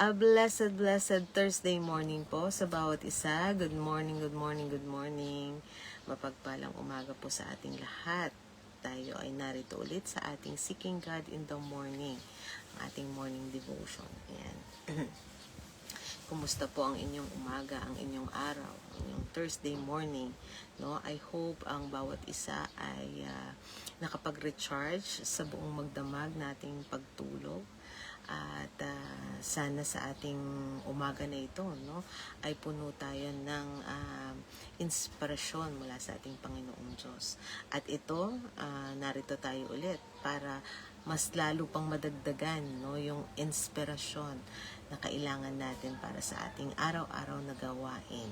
A blessed, blessed Thursday morning po sa bawat isa. Good morning, good morning, good morning. Mapagpalang umaga po sa ating lahat. Tayo ay narito ulit sa ating Seeking God in the Morning, ang ating morning devotion. Ayan. Kumusta po ang inyong umaga, ang inyong araw, ang inyong Thursday morning? No, I hope ang bawat isa ay nakapag-recharge sa buong magdamag nating pagtulog. At sana sa ating umaga na ito, no, ay puno tayo ng inspirasyon mula sa ating Panginoong Diyos. At ito, narito tayo ulit para mas lalo pang madagdagan, no, yung inspirasyon na kailangan natin para sa ating araw-araw na gawain.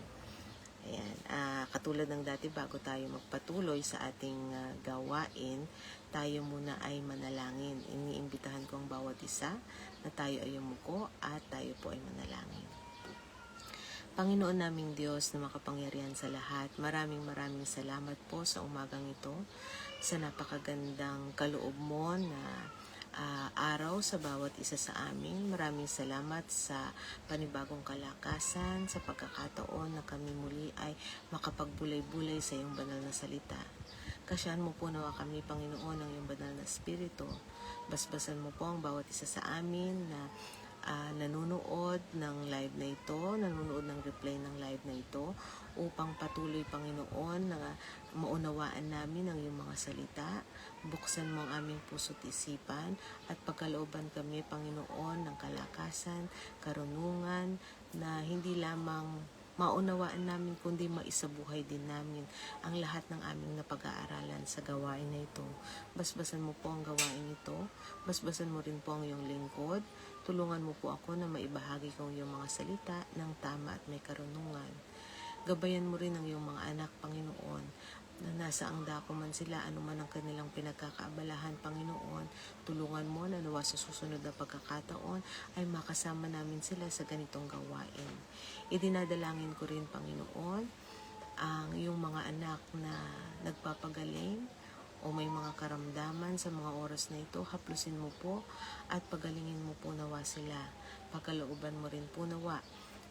Ayan. Katulad ng dati, bago tayo magpatuloy sa ating gawain, tayo muna ay manalangin. Iniimbitahan ko ang bawat isa na tayo ay umuko at tayo po ay manalangin. Panginoon naming Diyos na makapangyarihan sa lahat, maraming salamat po sa umagang ito, sa napakagandang kaloob mo na araw sa bawat isa sa amin. Maraming salamat sa panibagong kalakasan, sa pagkakataon na kami muli ay makapagbulay-bulay sa iyong banal na salita. Kasyahan mo po nawa kami, Panginoon, ng iyong banal na Espiritu. Basbasan mo po ang bawat isa sa amin na nanonood ng live na ito, nanonood ng replay ng live na ito, upang patuloy, Panginoon, na maunawaan namin ang iyong mga salita. Buksan mo ang aming puso't isipan at pagkalooban kami, Panginoon, ng kalakasan, karunungan, na hindi lamang maunawaan namin kundi maisabuhay din namin ang lahat ng aming napag-aaralan sa gawain na ito. Basbasan mo po ang gawain ito, basbasan mo rin po ang iyong lingkod. Tulungan mo po ako na maibahagi ko ang iyong mga salita ng tama at may karunungan. Gabayan mo rin ang iyong mga anak, Panginoon, na nasa ang dako man sila, anuman ang kanilang pinagkakaabalahan, Panginoon. Tulungan mo na nawa sa susunod na pagkakataon ay makasama namin sila sa ganitong gawain. Idinadalangin ko rin, Panginoon, ang iyong mga anak na nagpapagaling o may mga karamdaman sa mga oras na ito. Haplusin mo po at pagalingin mo po nawa sila. Pagkalooban mo rin po nawa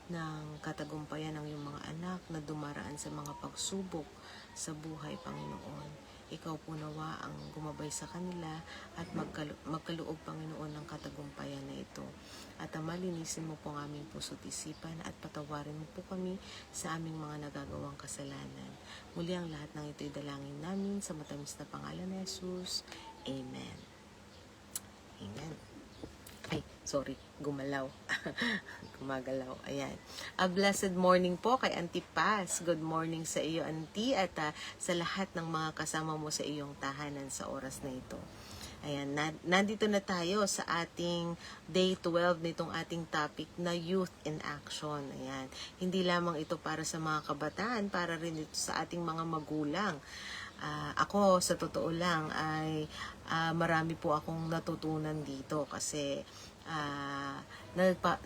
ng katagumpayan ng iyong mga anak na dumaraan sa mga pagsubok sa buhay, Panginoon. Ikaw po nawa ang gumabay sa kanila at magkaloob, Panginoon, ng katagumpayan na ito. At malinisin mo po ang aming puso't isipan at patawarin mo po kami sa aming mga nagagawang kasalanan. Muli ang lahat ng ito'y dalangin namin sa matamis na pangalan ni Jesus. Amen. Amen. Ay, sorry, gumalaw. Gumagalaw. Ayan. A blessed morning po kay Auntie Paz. Good morning sa iyo, Auntie, at sa lahat ng mga kasama mo sa iyong tahanan sa oras na ito. Ayan, nandito na tayo sa ating day 12 nitong ating topic na Youth in Action. Ayan. Hindi lamang ito para sa mga kabataan, para rin ito sa ating mga magulang. Ako, sa totoo lang, ay marami po akong natutunan dito kasi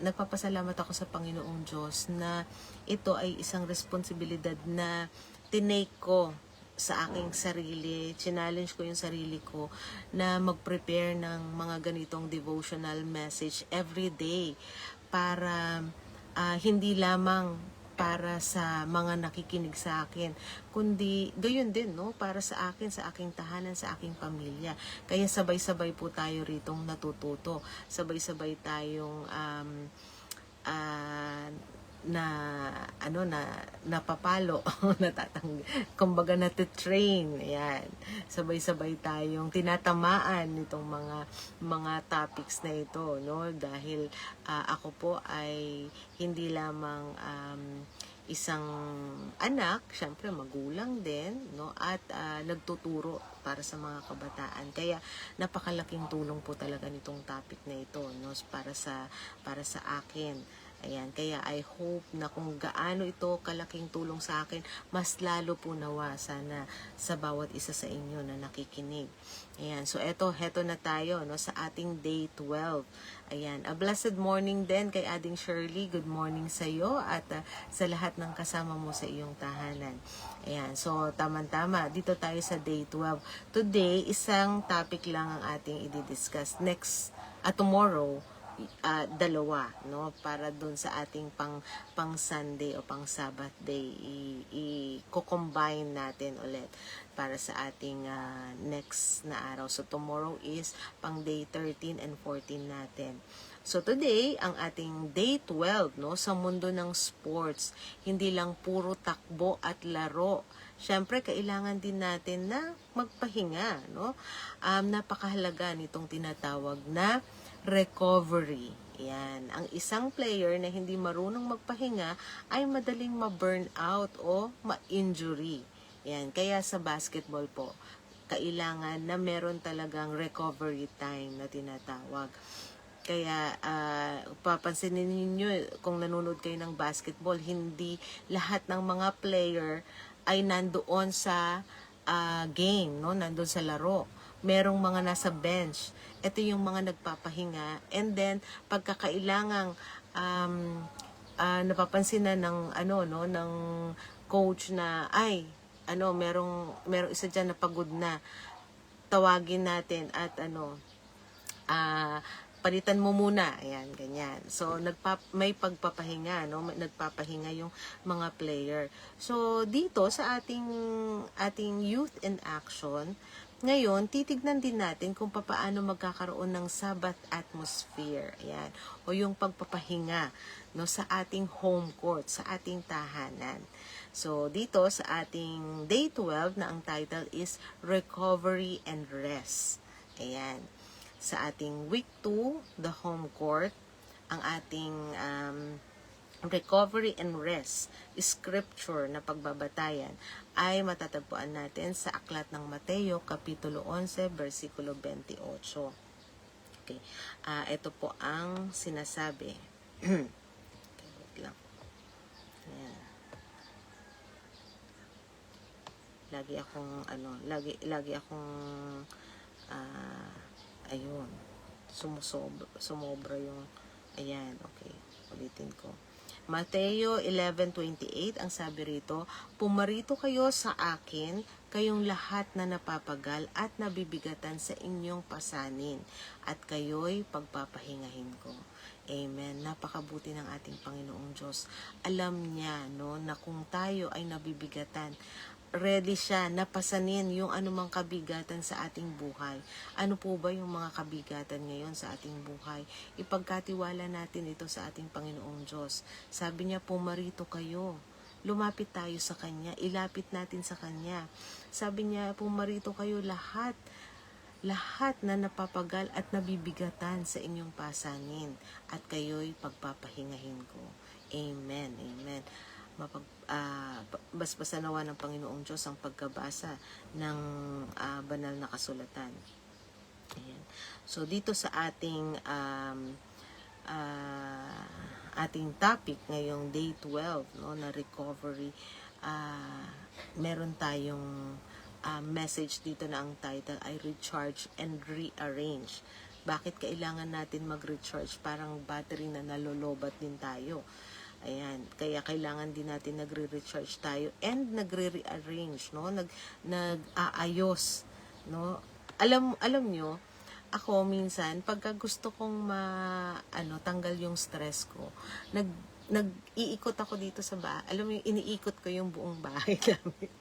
nagpapasalamat ako sa Panginoong Diyos na ito ay isang responsibilidad na tinake ko sa aking sarili. Challenge ko yung sarili ko na mag-prepare ng mga ganitong devotional message every day para hindi lamang para sa mga nakikinig sa akin, kundi gayon din, no, para sa akin, sa aking tahanan, sa aking pamilya. Kaya sabay-sabay po tayo ritong natututo. Sabay-sabay tayong napapalo, kumbaga train. Ayan. Sabay-sabay tayong tinatamaan nitong mga topics na ito, no, dahil ako po ay hindi lamang isang anak, syempre magulang din, no, at nagtuturo para sa mga kabataan. Kaya napakalaking tulong po talaga nitong topic na ito, no, para sa akin. Ayan, kaya I hope na kung gaano ito kalaking tulong sa akin, mas lalo po nawa sana sa bawat isa sa inyo na nakikinig. Ayan, so heto na tayo, no, sa ating day 12. Ayan, a blessed morning din kay Ading Shirley. Good morning sa iyo at sa lahat ng kasama mo sa iyong tahanan. Ayan, so tama-tama, dito tayo sa day 12. Today, isang topic lang ang ating i-discuss. Tomorrow, dalawa, no, para dun sa ating pang Sunday o pang Sabbath day, i-combine natin ulit para sa ating next na araw. So tomorrow is pang day 13 and 14 natin. So today, ang ating day 12, no, sa mundo ng sports, hindi lang puro takbo at laro. Siyempre, kailangan din natin na magpahinga, no? Napakahalaga nitong tinatawag na recovery. Yan. Ang isang player na hindi marunong magpahinga ay madaling ma-burn out o ma-injury. Yan. Kaya sa basketball po, kailangan na meron talagang recovery time na tinatawag. Kaya papansinin ninyo kung nanonood kayo ng basketball, hindi lahat ng mga player ay nandoon sa game, no? Nandoon sa laro. Merong mga nasa bench. Ito yung mga nagpapahinga. And then pagkakailangang napapansin na ng ng coach na merong isa diyan na pagod na. Tawagin natin at palitan mo muna, ayan, ganyan. So, may pagpapahinga, no? Nagpapahinga yung mga player. So, dito sa ating youth in action, ngayon, titignan din natin kung paano magkakaroon ng Sabbath atmosphere, ayan, o yung pagpapahinga, no, sa ating home court, sa ating tahanan. So, dito sa ating day 12 na ang title is Recovery and Rest. Ayan. Sa ating week 2, the home court, ang ating recovery and rest scripture na pagbabatayan ay matatagpuan natin sa Aklat ng Mateo, Kapitulo 11, versikulo 28. Okay. Ito po ang sinasabi. Okay, wait lang. Ayan. Lagi akong ayun, sumobra yung, ayan, okay, ulitin ko. Mateo 11:28, ang sabi rito, pumarito kayo sa akin, kayong lahat na napapagal at nabibigatan sa inyong pasanin, at kayo'y pagpapahingahin ko. Amen. Napakabuti ng ating Panginoong Diyos. Alam niya, no, na kung tayo ay nabibigatan, ready siya na pasanin yung anumang kabigatan sa ating buhay. Ano po ba yung mga kabigatan ngayon sa ating buhay? Ipagkatiwala natin ito sa ating Panginoong Diyos. Sabi niya, pumarito kayo. Lumapit tayo sa Kanya. Ilapit natin sa Kanya. Sabi niya, pumarito kayo lahat na napapagal at nabibigatan sa inyong pasanin, at kayo'y pagpapahingahin ko. Amen. Amen. Basbasa nawa ng Panginoong Diyos ang pagkabasa ng banal na kasulatan. Ayan. So dito sa ating topic ngayong day 12, no, na recovery, meron tayong message dito na ang title ay Recharge and Rearrange. Bakit kailangan natin mag-recharge? Parang battery na nalolobat din tayo. Ayan, kaya kailangan din natin nagre-recharge tayo and nagre-rearrange, no? Nag-aayos, no? Alam nyo, ako minsan pagka gusto kong tanggal yung stress ko, nag-iikot ako dito sa bahay. Alam mo, iniikot ko yung buong bahay namin.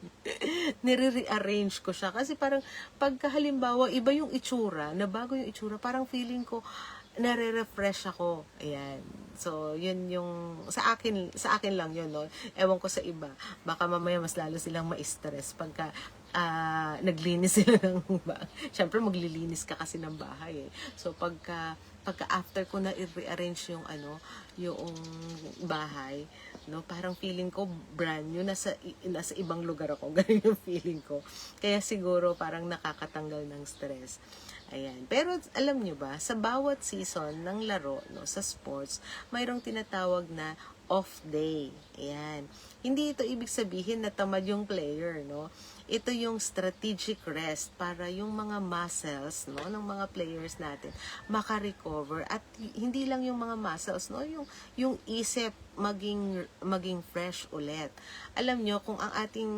Nire-rearrange ko siya kasi parang pagka halimbawa iba yung itsura, na bago yung itsura, parang feeling ko nare-refresh ako. Ayan. So, yun yung sa akin lang yun, no. Ewan ko sa iba. Baka mamaya mas lalo silang ma-stress pagka naglinis sila ng bahay. Syempre maglilinis ka kasi ng bahay eh. So pagka after ko na i-rearrange yung yung bahay, no, parang feeling ko brand new, nasa ibang lugar ako. Ganun yung feeling ko. Kaya siguro parang nakakatanggal ng stress. Ayan. Pero alam nyo ba, sa bawat season ng laro, no, sa sports, mayroong tinatawag na off day. Ayan. Hindi ito ibig sabihin na tamad yung player, no? Ito yung strategic rest para yung mga muscles, no, ng mga players natin maka-recover, at hindi lang yung mga muscles, no, yung isip maging fresh ulit. Alam nyo, kung ang ating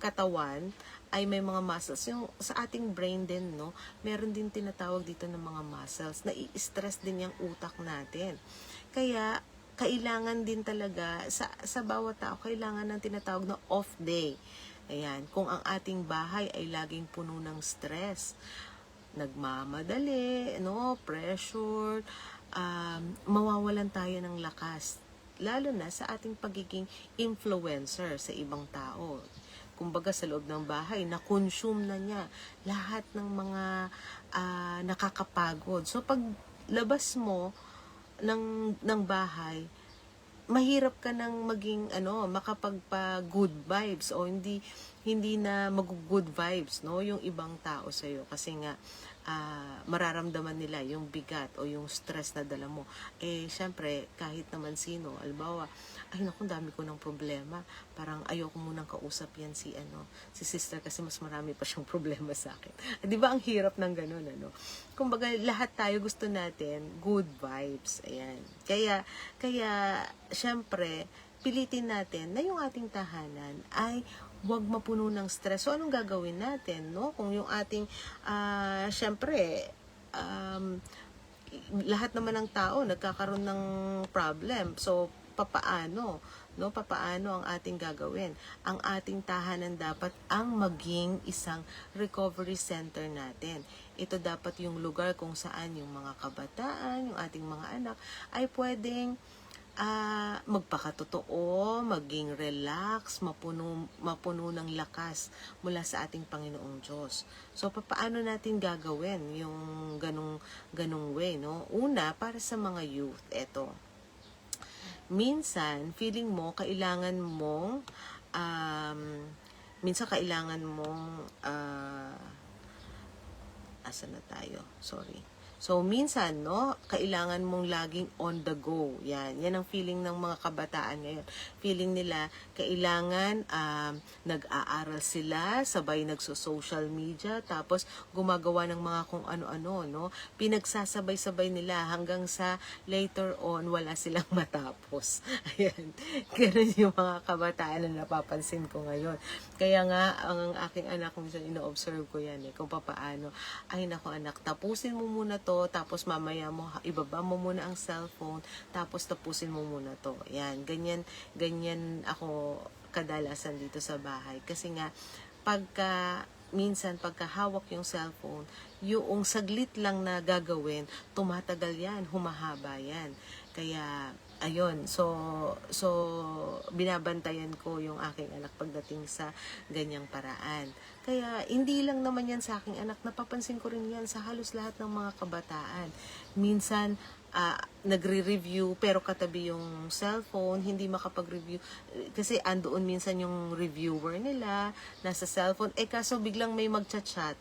katawan ay may mga muscles. Yung sa ating brain din, no, meron din tinatawag dito ng mga muscles na i-stress din yung utak natin. Kaya, kailangan din talaga, sa bawat tao, kailangan ng tinatawag na off day. Ayan, kung ang ating bahay ay laging puno ng stress, nagmamadali, no, pressure, mawawalan tayo ng lakas. Lalo na sa ating pagiging influencer sa ibang tao. Kumbaga sa loob ng bahay, na-consume na niya lahat ng mga nakakapagod. So pag labas mo ng bahay, mahirap ka nang maging makapagpa good vibes o hindi na mag-good vibes, no, yung ibang tao sa iyo kasi nga mararamdaman nila yung bigat o yung stress na dala mo. Syempre kahit naman sino, albawa, ay naku, dami ko ng problema, parang ayoko munang kausap yan si sister kasi mas marami pa siyang problema sa akin. 'Di ba ang hirap ng ganun, Kumbaga lahat tayo gusto natin good vibes. Ayan. Kaya syempre pilitin natin na yung ating tahanan ay huwag mapuno ng stress. So, anong gagawin natin, no? Kung yung ating, syempre, lahat naman ng tao nagkakaroon ng problem. So, papaano, no? Papaano ang ating gagawin? Ang ating tahanan dapat ang maging isang recovery center natin. Ito dapat yung lugar kung saan yung mga kabataan, yung ating mga anak, ay pwedeng magpakatotoo, maging relax, mapuno ng lakas mula sa ating Panginoong Diyos. So, paano natin gagawin yung ganung way, no? Una, para sa mga youth, eto. Minsan, feeling mo, kailangan mong, asan na tayo? Sorry. So, minsan, no, kailangan mong laging on the go. Yan ang feeling ng mga kabataan ngayon. Feeling nila, kailangan nag-aaral sila, sabay nagso-social media, tapos gumagawa ng mga kung ano-ano, no? Pinagsasabay-sabay nila hanggang sa later on, wala silang matapos. Ayan. Ganun yung mga kabataan na napapansin ko ngayon. Kaya nga, ang aking anak, minsan ino-observe ko yan, kung papaano. Ay, naku anak, tapusin mo muna to, tapos mamaya mo, ibaba mo muna ang cellphone, tapos tapusin mo muna to. Yan, ganyan ako kadalasan dito sa bahay. Kasi nga, minsan pagka hawak yung cellphone, yung saglit lang na gagawin, tumatagal yan, humahaba yan. Kaya, ayun, so binabantayan ko yung aking anak pagdating sa ganyang paraan. Kaya hindi lang naman yan sa aking anak, napapansin ko rin yan sa halos lahat ng mga kabataan. Minsan nagre-review pero katabi yung cellphone, hindi makapag-review kasi andoon minsan yung reviewer nila nasa cellphone, kaso biglang may magchat-chat.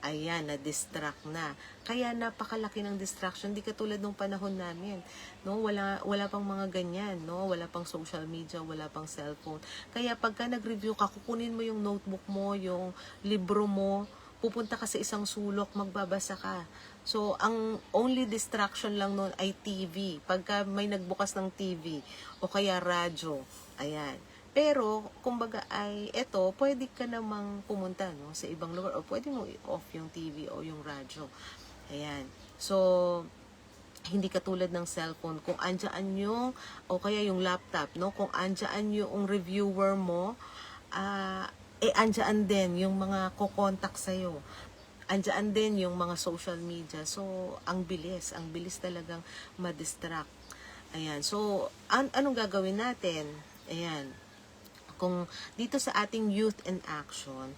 Ayan, na-distract na. Kaya napakalaki ng distraction, di katulad nung panahon namin. No, wala pang mga ganyan, no? Wala pang social media, wala pang cellphone. Kaya pagka nag-review ka, kukunin mo yung notebook mo, yung libro mo, pupunta ka sa isang sulok, magbabasa ka. So, ang only distraction lang noon ay TV. Pagka may nagbukas ng TV o kaya radyo, ayan. Pero, kumbaga ay, pwede ka namang pumunta, no, sa ibang lugar o pwede mo i-off yung TV o yung radyo. Ayan. So, hindi katulad ng cellphone. Kung andyan yung, o kaya yung laptop, no, kung andyan yung reviewer mo, andyan din yung mga kukontak sa'yo. Andyan din yung mga social media. So, ang bilis talagang ma-distract. Ayan. So, anong gagawin natin? Ayan. Kung dito sa ating youth in action,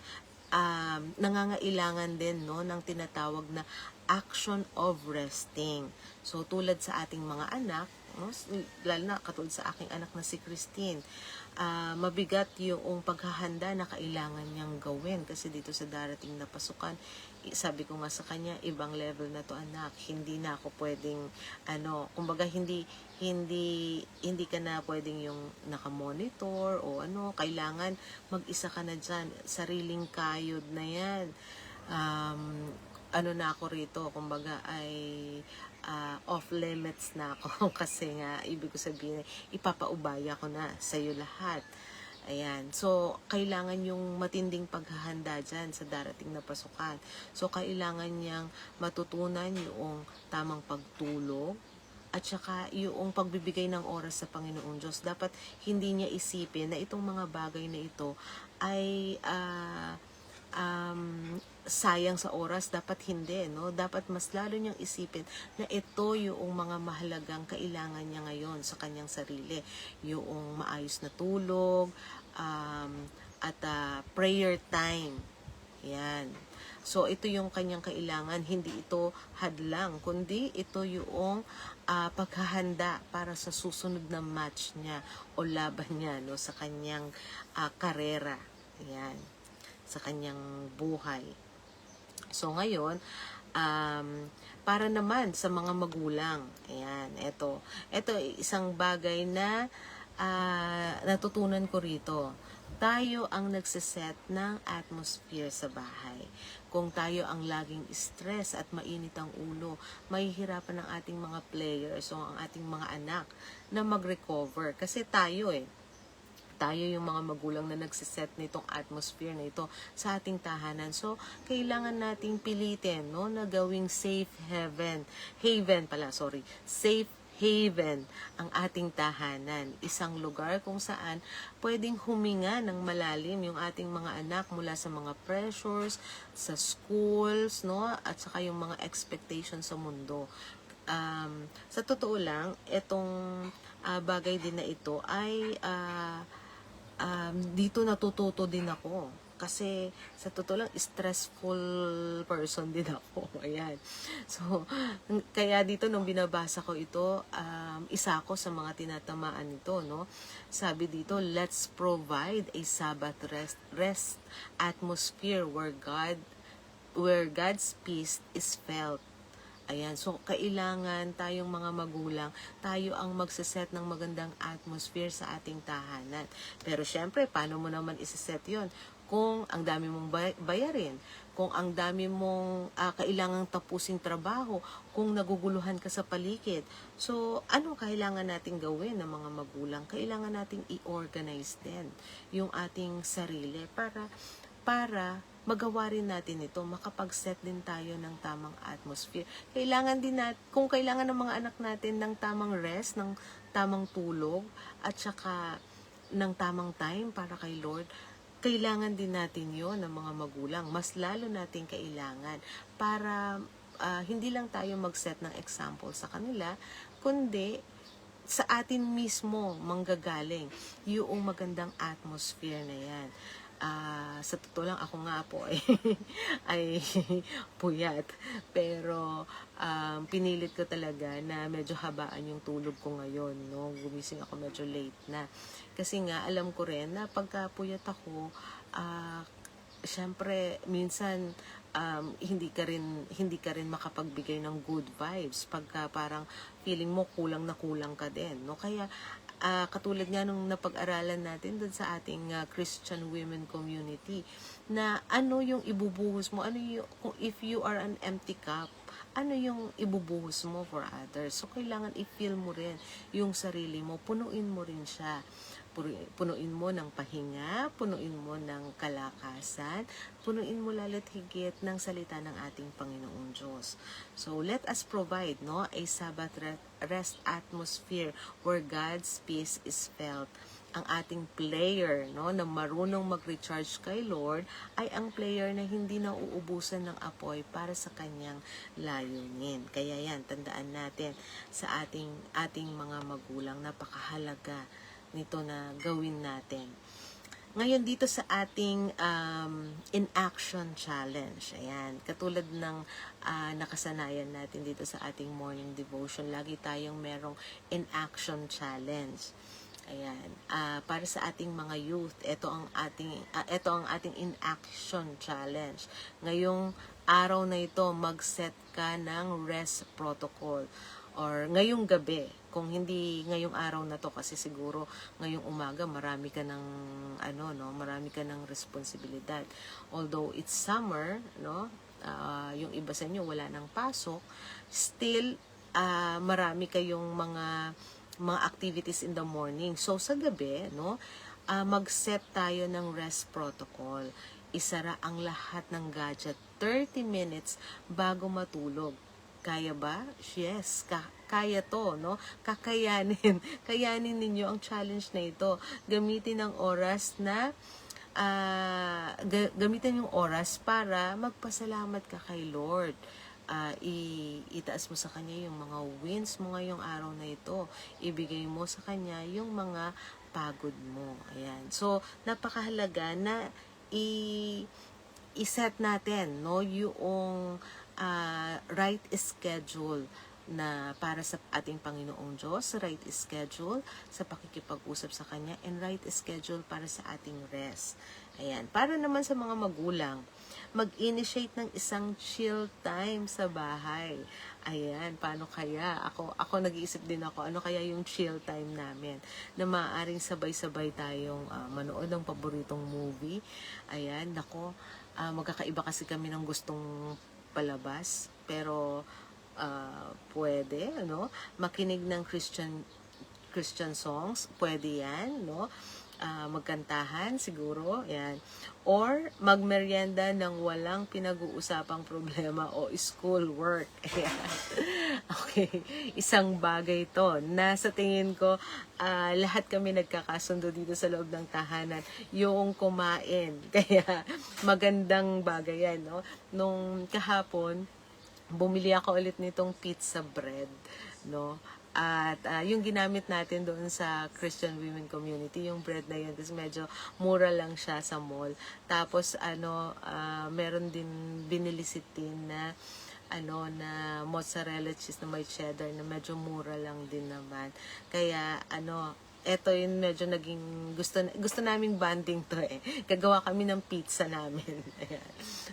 nangangailangan din, no, ng tinatawag na action of resting. So, tulad sa ating mga anak, no, lalo na katulad sa aking anak na si Christine, mabigat yung paghahanda na kailangan niyang gawin kasi dito sa darating na pasukan, sabi ko nga sa kanya, ibang level na to anak, hindi na ako pwedeng kumbaga hindi ka na pwedeng yung nakamonitor o kailangan mag-isa ka na dyan, sariling kayod na yan. Na ako rito, kumbaga ay off limits na ako kasi nga ibig ko sabihin ipapaubaya ko na sa iyo lahat. Ayan. So, kailangan yung matinding paghahanda dyan sa darating na pasukan. So, kailangan niyang matutunan yung tamang pagtulog, at saka yung pagbibigay ng oras sa Panginoong Diyos. Dapat hindi niya isipin na itong mga bagay na ito ay sayang sa oras. Dapat hindi, no? Dapat mas lalo niyang isipin na ito yung mga mahalagang kailangan niya ngayon sa kanyang sarili. Yung maayos na tulog, at prayer time. Yan. So, ito yung kanyang kailangan. Hindi ito hadlang, kundi ito yung paghahanda para sa susunod na match niya o laban niya, no, sa kanyang karera. Yan. Sa kanyang buhay. So, ngayon, para naman sa mga magulang, ayan, ito isang bagay na natutunan ko rito. Tayo ang nagsiset ng atmosphere sa bahay. Kung tayo ang laging stress at mainit ang ulo, mahihirapan ang ating mga players o ang ating mga anak na mag-recover. Kasi tayo yung mga magulang na nagsiset nitong atmosphere na ito sa ating tahanan. So, kailangan nating pilitin, no, na gawing safe haven ang ating tahanan. Isang lugar kung saan pwedeng huminga ng malalim yung ating mga anak mula sa mga pressures, sa schools, no, at saka yung mga expectations sa mundo. Sa totoo lang, itong bagay din na ito ay dito natututo din ako. Kasi sa totoo lang, stressful person din ako. Ayan. So, kaya dito nung binabasa ko ito, isa ako sa mga tinatamaan nito, no? Sabi dito, let's provide a Sabbath rest atmosphere where God's peace is felt. Ayan, so kailangan tayong mga magulang, tayo ang magsaset ng magandang atmosphere sa ating tahanan. Pero syempre, paano mo naman isaset yon kung ang dami mong bayarin, kung ang dami mong kailangang tapusing trabaho, kung naguguluhan ka sa paligid. So, ano kailangan nating gawin ng mga magulang? Kailangan nating i-organize din yung ating sarili para magawa rin natin ito, makapag-set din tayo ng tamang atmosphere. Kailangan din kung kailangan ng mga anak natin ng tamang rest, ng tamang tulog, at saka ng tamang time para kay Lord, kailangan din natin yon ng mga magulang. Mas lalo natin kailangan para hindi lang tayo mag-set ng example sa kanila, kundi sa atin mismo manggagaling yung magandang atmosphere na yan. Sa totoo lang, ako nga po ay puyat. Pero pinilit ko talaga na medyo habaan yung tulog ko ngayon, no? Gumising ako medyo late na. Kasi nga, alam ko rin na pagka puyat ako, syempre, minsan hindi ka rin makapagbigay ng good vibes pagka parang feeling mo kulang na kulang ka din, no? Kaya katulad nga nung napag-aralan natin doon sa ating Christian women community, na ano yung ibubuhos mo, if you are an empty cup, ano yung ibubuhos mo for others. So, kailangan i-feel mo rin yung sarili mo, punuin mo rin siya. Punuin mo ng pahinga, punuin mo ng kalakasan, punuin mo lalo't higit ng salita ng ating Panginoong Diyos. So, let us provide, no, a Sabbath rest atmosphere where God's peace is felt. Ang ating player, no, na marunong mag-recharge kay Lord, ay ang player na hindi nauubusan ng apoy para sa kanyang layunin. Kaya yan, tandaan natin sa ating mga magulang, napakahalaga nito na gawin natin. Ngayon dito sa ating in-action challenge, ayan, katulad ng nakasanayan natin dito sa ating morning devotion, lagi tayong merong in-action challenge. Ayan, para sa ating mga youth, ito ang ating in-action challenge. Ngayong araw na ito, mag-set ka ng rest protocol. Or ngayong gabi, kung hindi ngayong araw na to, kasi siguro ngayong umaga marami ka ng responsibilidad. Although it's summer, no, yung iba sa inyo wala nang pasok, still marami kayong mga activities in the morning. So sa gabi, no, mag-set tayo ng rest protocol. Isara ang lahat ng gadget 30 minutes bago matulog. Kaya ba? Yes, kaya to, no? Kakayanin. Kayanin ninyo ang challenge na ito. Gamitin ang oras na gamitin yung oras para magpasalamat ka kay Lord. Itaas mo sa Kanya yung mga wins mo ngayong araw na ito. Ibigay mo sa Kanya yung mga pagod mo. Ayan. So, napakahalaga na i-set natin, no, yung right schedule na para sa ating Panginoong Diyos, right schedule sa pakikipag-usap sa Kanya, and right schedule para sa ating rest. Ayan. Para naman sa mga magulang, mag-initiate ng isang chill time sa bahay. Ayan, paano kaya? Ako nag-iisip din ako, ano kaya yung chill time namin? Na maaaring sabay-sabay tayong manood ng paboritong movie. Ayan, nako, magkakaiba kasi kami ng gustong palabas. Pero, pwede, ano? Makinig ng Christian songs, pwede yan, no? Magkantahan siguro, yan. Or magmeryenda ng walang pinag-uusapang problema o school work. Okay, isang bagay to. Sa tingin ko, lahat kami nagkakasundo dito sa loob ng tahanan, yung kumain. Kaya magandang bagay yan, no? Nung kahapon, bumili ako ulit nitong pizza bread, no? At yung ginamit natin doon sa Christian Women Community, yung bread na yun, kasi medyo mura lang siya sa mall. Tapos meron din binili si Tin na na mozzarella cheese na may cheddar na medyo mura lang din naman. Kaya eto yung medyo naging gusto naming banding to eh. Gagawa kami ng pizza namin.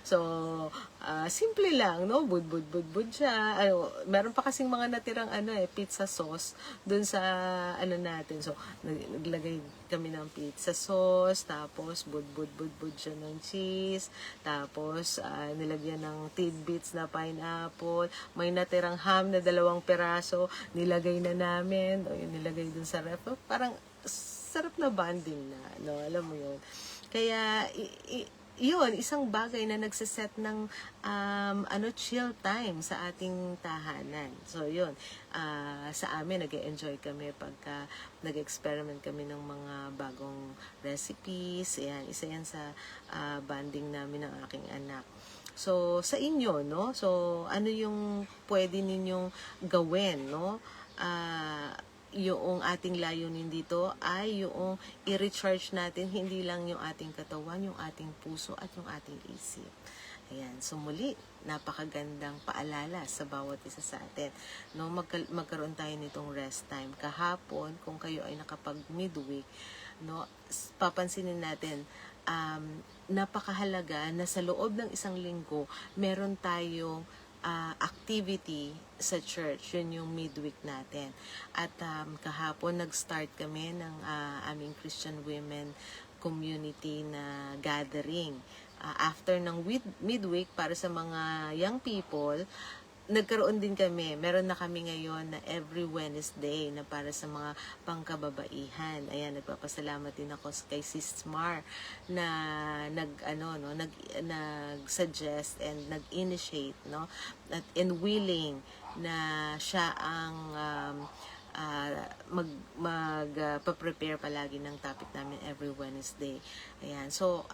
So, simple lang, no? Bud siya. Meron pa kasing mga natirang pizza sauce dun sa natin. So, naglagay kami ng pizza sauce, tapos bud siya ng cheese, tapos nilagyan ng tidbits na pineapple, may natirang ham na 2 piraso, nilagay na namin, o yun, nilagay dun sa ref. Parang sarap na banding na, no? Alam mo yun. Kaya, yun, isang bagay na nagsiset ng chill time sa ating tahanan. So, yun. Sa amin, nag-enjoy kami pagka nag-experiment kami ng mga bagong recipes. Ayan, isa yan sa banding namin ng aking anak. So, sa inyo, no? So, ano yung pwede ninyong gawin, no? Yung ating layunin dito ay yung i-recharge natin hindi lang yung ating katawan, yung ating puso at yung ating isip. Ayan, so muli, napakagandang paalala sa bawat isa sa atin. No, magkaroon tayo nitong rest time. Kahapon, kung kayo ay nakapag midweek, no, papansinin natin, napakahalaga na sa loob ng isang linggo, meron tayong activity sa church. Yun yung midweek natin. At kahapon nag-start kami ng aming Christian Women Community na gathering. After ng midweek, para sa mga young people, nagkaroon din kami. Meron na kami ngayon na every Wednesday na para sa mga pangkababaihan. Ayan, nagpapasalamat din ako kay Sis Mar na nag-suggest and nag-initiate, no? And willing na siya ang pa-prepare palagi ng topic namin every Wednesday. Ayan. So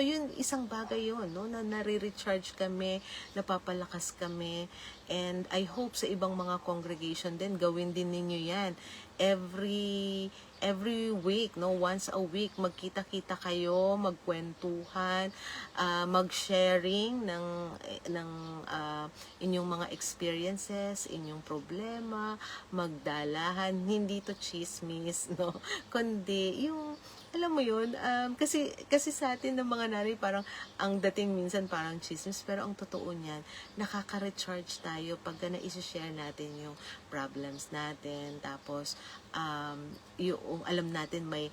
yun, isang bagay yun, no? Na nare-recharge kami, napapalakas kami, and I hope sa ibang mga congregation din, gawin din ninyo yan. Every week, no? Once a week, magkita-kita kayo, magkwentuhan, mag-sharing ng inyong mga experiences, inyong problema, magdalahan, hindi to chismis, no? Kundi yung, alam mo yun, kasi sa atin ng mga nanay, parang ang dating minsan parang chismis, pero ang totoo niyan, nakaka-recharge tayo pagka na-share natin yung problems natin, tapos yung alam natin may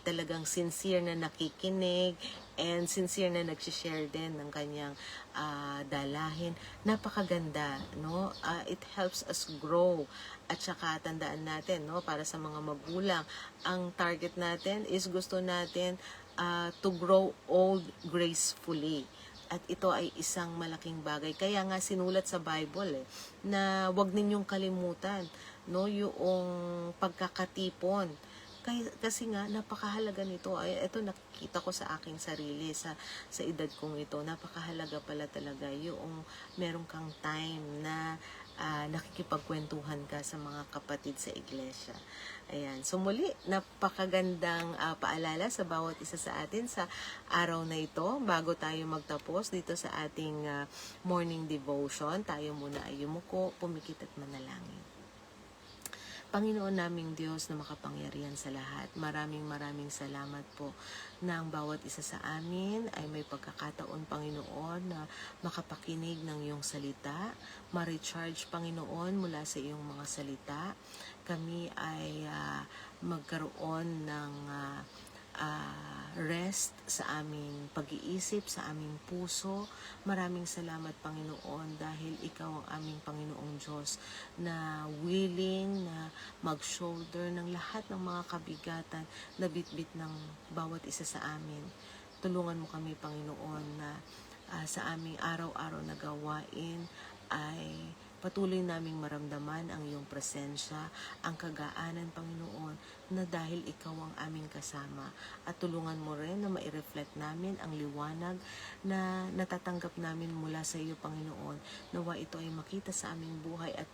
talagang sincere na nakikinig and sincere na nag-share din ng kanyang dalahin. Napakaganda, no? It helps us grow At saka tandaan natin, no, para sa mga magulang, ang target natin is gusto natin to grow old gracefully. At ito ay isang malaking bagay. Kaya nga sinulat sa Bible na wag ninyong kalimutan, no, yung pagkakatipon. Kasi nga napakahalaga nito. Ay ito nakikita ko sa aking sarili sa edad kong ito. Napakahalaga pala talaga yung meron kang time na nakikipagkwentuhan ka sa mga kapatid sa iglesia. Ayan. So muli, napakagandang paalala sa bawat isa sa atin sa araw na ito. Bago tayo magtapos dito sa ating morning devotion, tayo muna ay yumuko, pumikit at manalangin. Panginoon naming Diyos na makapangyarihan sa lahat, maraming salamat po na ang bawat isa sa amin ay may pagkakataon, Panginoon, na makapakinig ng iyong salita, ma-recharge, Panginoon, mula sa iyong mga salita. Kami ay magkaroon ng rest sa aming pag-iisip, sa aming puso. Maraming salamat, Panginoon, dahil ikaw ang aming Panginoong Diyos na willing na mag-shoulder ng lahat ng mga kabigatan na bitbit ng bawat isa sa amin. Tulungan mo kami, Panginoon, na sa aming araw-araw na gawain ay patuloy naming maramdaman ang iyong presensya, ang kagaanan, Panginoon, na dahil ikaw ang aming kasama. At tulungan mo rin na ma-reflect namin ang liwanag na natatanggap namin mula sa iyo, Panginoon. Nawa ito ay makita sa aming buhay at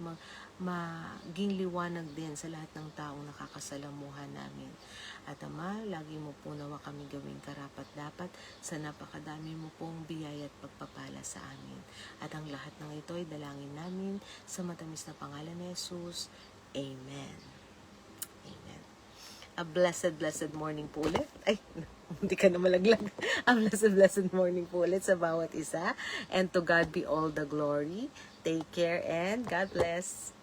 maging liwanag din sa lahat ng taong nakakasalamuhan namin. At Ama, lagi mo po nawa kami gawing karapat-dapat sa napakadami mo pong biyaya at pagpapala sa amin. At ang lahat ng ito ay dalangin namin sa matamis na pangalan ni Jesus. Amen. Amen. A blessed morning po ulit. Ay, hindi ka na malaglag. A blessed morning po ulit sa bawat isa. And to God be all the glory. Take care and God bless.